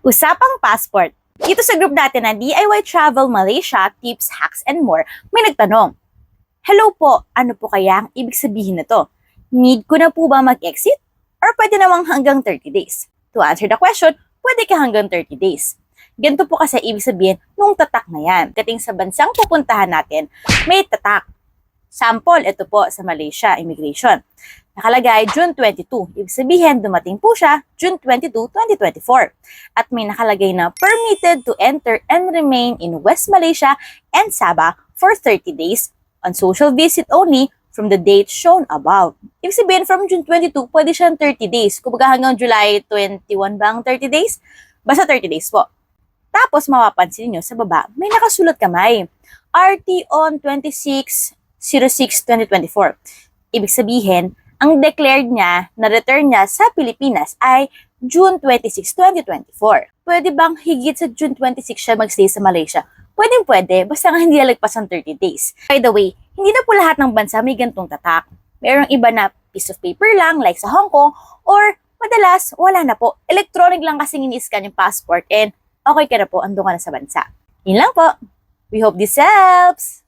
Usapang passport. Dito sa group natin na DIY Travel Malaysia, Tips, Hacks, and More, may nagtanong, hello po, ano po kaya ang ibig sabihin na to? Need ko na po ba mag-exit? Or pwede namang hanggang 30 days? To answer the question, pwede ka hanggang 30 days. Ganito po kasi ibig sabihin nung tatak na yan. Kating sa bansang pupuntahan natin, may tatak. Sample, ito po sa Malaysia Immigration. Nakalagay June 22. Ibig sabihin, dumating po siya June 22, 2024. At may nakalagay na permitted to enter and remain in West Malaysia and Sabah for 30 days on social visit only from the date shown above. Ibig sabihin, from June 22, pwede siyang 30 days. Kumbaga hanggang July 21 bang 30 days? Basta 30 days po. Tapos, mapapansin niyo sa baba, may nakasulat kamay. RT on 26/06/2024. Ibig sabihin, ang declared niya na return niya sa Pilipinas ay June 26, 2024. Pwede bang higit sa June 26 siya magstay sa Malaysia? Pwede, basta nga hindi lalagpas ang 30 days. By the way, hindi na po lahat ng bansa may gantong tatak. Merong iba na piece of paper lang, like sa Hong Kong, or madalas, wala na po. Electronic lang kasing ini-scan yung passport and okay ka na po, andun ka na sa bansa. Yun lang po. We hope this helps!